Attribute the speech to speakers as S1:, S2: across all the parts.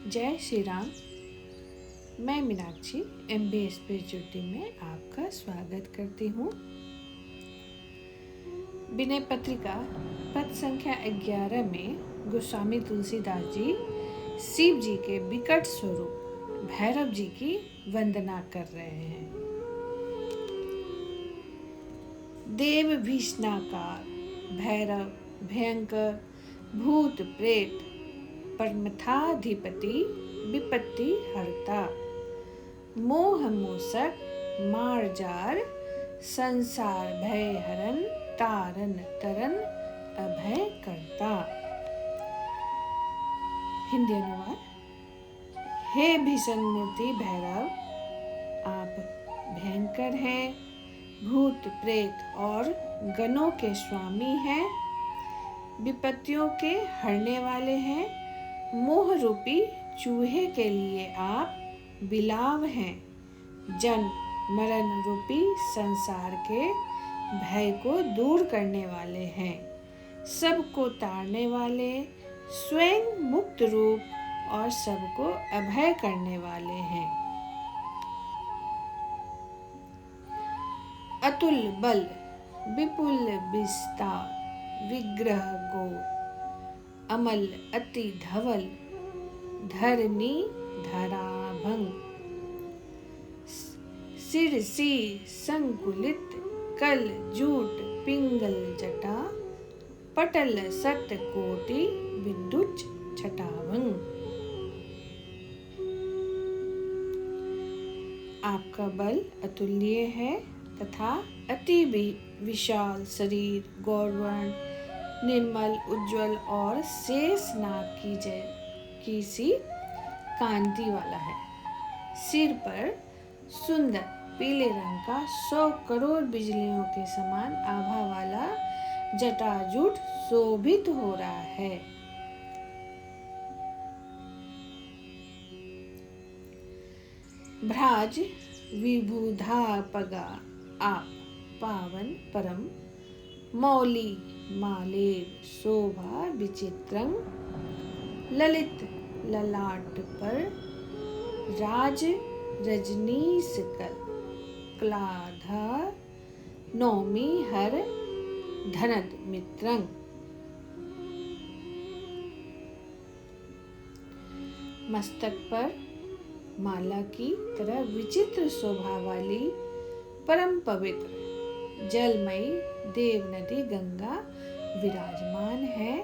S1: जय श्री राम। मैं Meenakshi MBA spirituality में आपका स्वागत करती हूँ। विनय पत्रिका पद संख्या 11 में गोस्वामी तुलसीदास जी शिव जी के विकट स्वरूप भैरव जी की वंदना कर रहे हैं। देव भीषणाकार भैरव भयंकर भूत प्रेत परमथाधिपति विपत्ति हरता मोह मूसक मार्जार संसार भय हरन तारन तरन अभय करता। हिंदी अनुवाद। हे भीषण मूर्ति भैरव, आप भयंकर हैं, भूत प्रेत और गणों के स्वामी हैं, विपत्तियों के हरने वाले हैं, मोह रूपी चूहे के लिए आप बिलाव हैं, जन्म मरण रूपी संसार के भय को दूर करने वाले हैं, सबको तारने वाले, स्वयं मुक्त रूप और सबको अभय करने वाले हैं। अतुल बल विपुल विस्तार विग्रह गो अमल अति धवल धरनी धराभंग सिरसी संकुलित कल जूट पिंगल जटा पटल सत कोटि विद्युत छटाभंग। आपका बल अतुल्य है तथा अति विशाल शरीर गौरवर्ण निर्मल उज्जवल और शेष नाग की सी कांति वाला है। सिर पर सुंदर पीले रंग का 100 करोड़ बिजलियों के समान आभा वाला जटाजूट शोभित हो रहा है। भ्राज विभुधापगा आप पावन परम मौली मालेर शोभा विचित्रं ललित ललाट पर राज रजनीश क्लाधा नौमी हर धनद मित्रं। मस्तक पर माला की तरह विचित्र शोभा वाली परम पवित्र जलमयी देव नदी गंगा विराजमान है।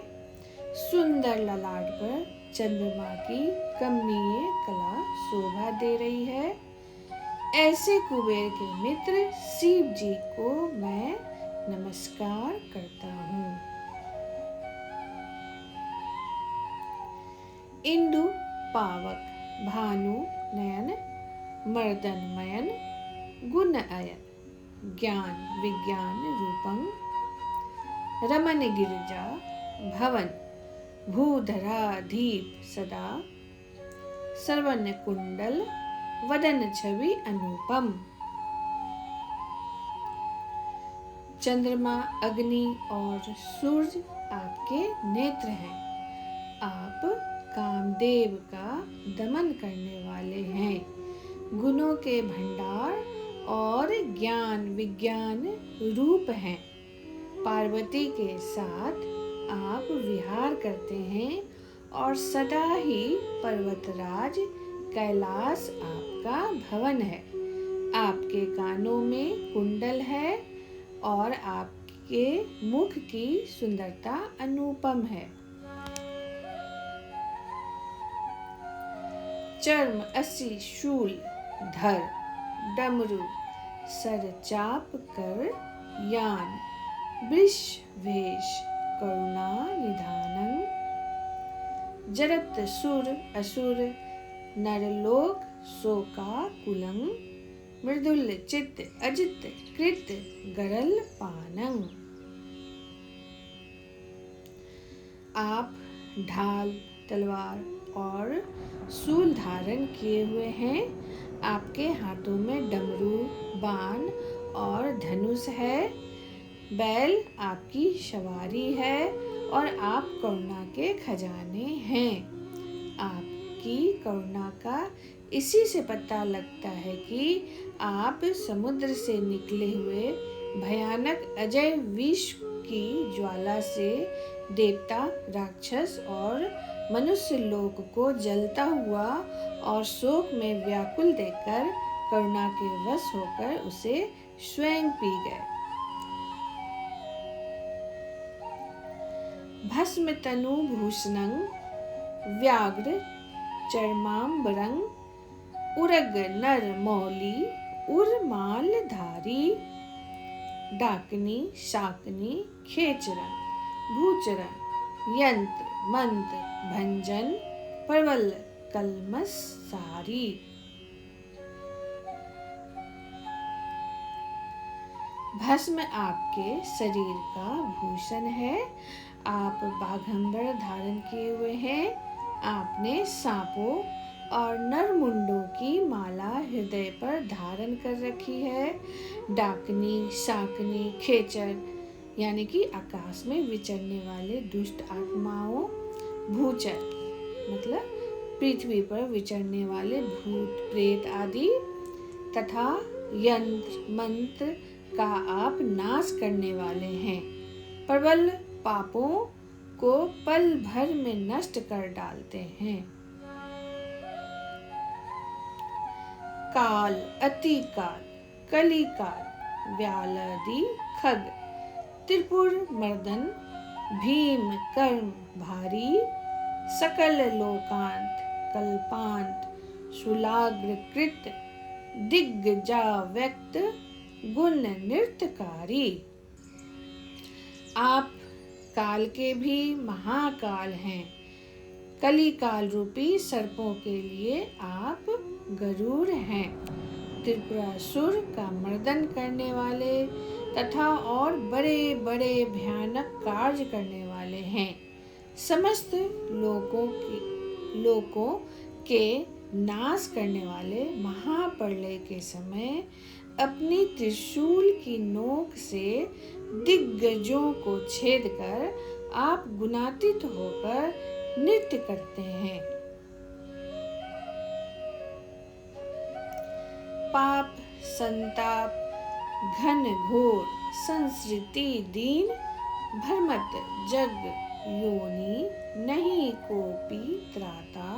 S1: सुंदर ललाट पर चंद्रमा की कमनीय कला शोभा दे रही है। ऐसे कुबेर के मित्र शिव जी को मैं नमस्कार करता हूँ। इंदु पावक भानु नयन मर्दनमयन गुण अयन ज्ञान विज्ञान रूपं रमन गिरिजा भवन भूधराधीप सदा सर्वन कुंडल वदन छवि अनुपम। चंद्रमा अग्नि और सूर्य आपके नेत्र हैं। आप कामदेव का दमन करने वाले हैं। गुणों के भंडार और ज्ञान विज्ञान रूप हैं। पार्वती के साथ आप विहार करते हैं और सदा ही पर्वतराज कैलाश आपका भवन है। आपके कानों में कुंडल है और आपके मुख की सुंदरता अनुपम है। चर्म असी शूल धर डमरू सर चाप कर यान वृष वेश करुणा निधानं जरत सुर असुर नरलोक शोकाकुलं मृदुल चित्त अजित कृत गरल पानं। आप ढाल तलवार और शूल धारण किए हुए हैं। आपके हाथों में डमरू बाण और धनुष है। बैल आपकी सवारी है और आप करुणा के खजाने हैं। आपकी करुणा का इसी से पता लगता है कि आप समुद्र से निकले हुए भयानक अजय विष की ज्वाला से देवता, राक्षस और मनुष्य लोक को जलता हुआ और शोक में व्याकुल देखकर करुणा के वश होकर उसे स्वयं पी गए। भस्म तनु भूषणं व्याघ्र चर्मांबरं उरग नर मौली उर्मालधारी डाकनी शाकनी खेचरन भूचरन यंत्र मंत्र भंजन प्रबल कलमस सारी। भस्म आपके शरीर का भूषण है। आप बाघंबर धारण किए हुए हैं। आपने सांपों और नरमुंडों की माला हृदय पर धारण कर रखी है। डाकनी, शाकनी, खेचर यानी कि आकाश में विचरने वाले दुष्ट आत्माओं, भूचर मतलब पृथ्वी पर विचरने वाले भूत प्रेत आदि तथा यंत्र मंत्र का आप नाश करने वाले हैं। प्रबल पापों को पल भर में नष्ट कर डालते हैं। काल, अति काल, कली काल, व्यालादि खग, त्रिपुर मर्दन, भीम कर्म भारी, सकल लोकांत, कल्पांत, शूलाग्र कृत, दिग्गजा व्यक्त, गुण नृत्यकारी। आप काल के भी महाकाल हैं। कली काल रूपी सर्पों के लिए आप गरुड़ हैं। त्रिपुरासुर का मर्दन करने वाले तथा और बड़े बड़े भयानक कार्य करने वाले हैं। समस्त लोकों के नाश करने वाले महाप्रलय के समय अपनी त्रिशूल की नोक से दिग्गजों को छेद कर आप गुणातीत होकर नृत्य करते हैं। पाप, संताप, घन घोर संस्कृति दीन भ्रमत जग योनि नहीं कोपी त्राता।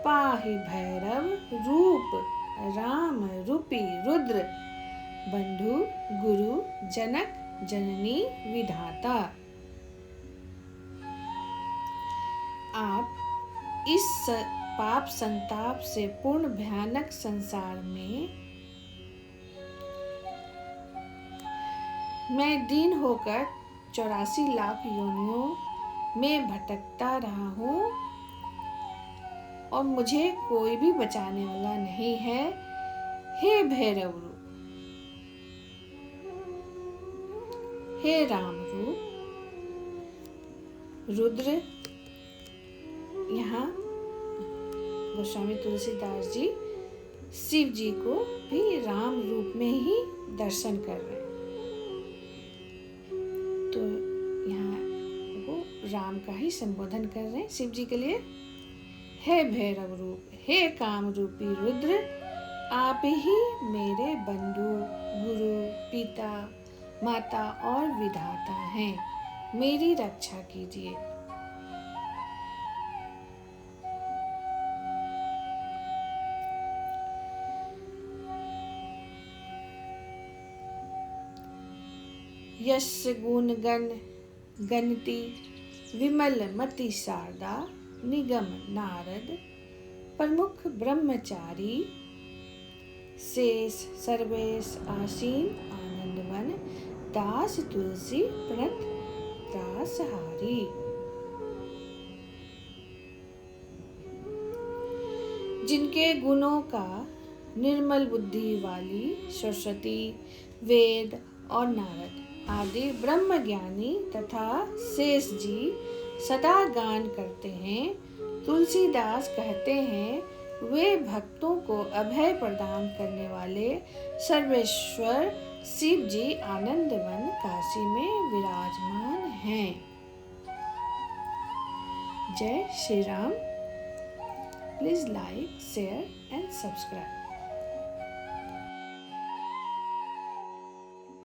S1: पाहि भैरव रूप राम रूपी रुद्र बंधु गुरु जनक जननी विधाता। आप इस पाप संताप से पूर्ण भयानक संसार में मैं दीन होकर 84 लाख योनियों में भटकता रहा हूँ और मुझे कोई भी बचाने वाला नहीं है। हे भैरव रूप, हे राम रूप, रुद्र। यहाँ गोस्वामी तुलसीदास जी शिव जी को भी राम रूप में ही दर्शन कर रहे हैं। तो यहाँ वो राम का ही संबोधन कर रहे हैं शिव जी के लिए। हे भैरव रूप, हे काम रूपी रुद्र, आप ही मेरे बंधु गुरु पिता माता और विधाता हैं। मेरी रक्षा कीजिए। यस्य गुण गण गणति विमल मति शारदा निगम नारद प्रमुख ब्रह्मचारी शेष सर्वेश आसीन आनंदवन दास तुलसी प्रणत दासहारी। जिनके गुणों का निर्मल बुद्धि वाली सरस्वती, वेद और नारद आदि ब्रह्म ज्ञानी तथा शेष जी सदा गान करते हैं। तुलसीदास कहते हैं, वे भक्तों को अभय प्रदान करने वाले सर्वेश्वर शिव जी आनंदवन काशी में विराजमान हैं। जय Shri Ram. Please like, share and subscribe.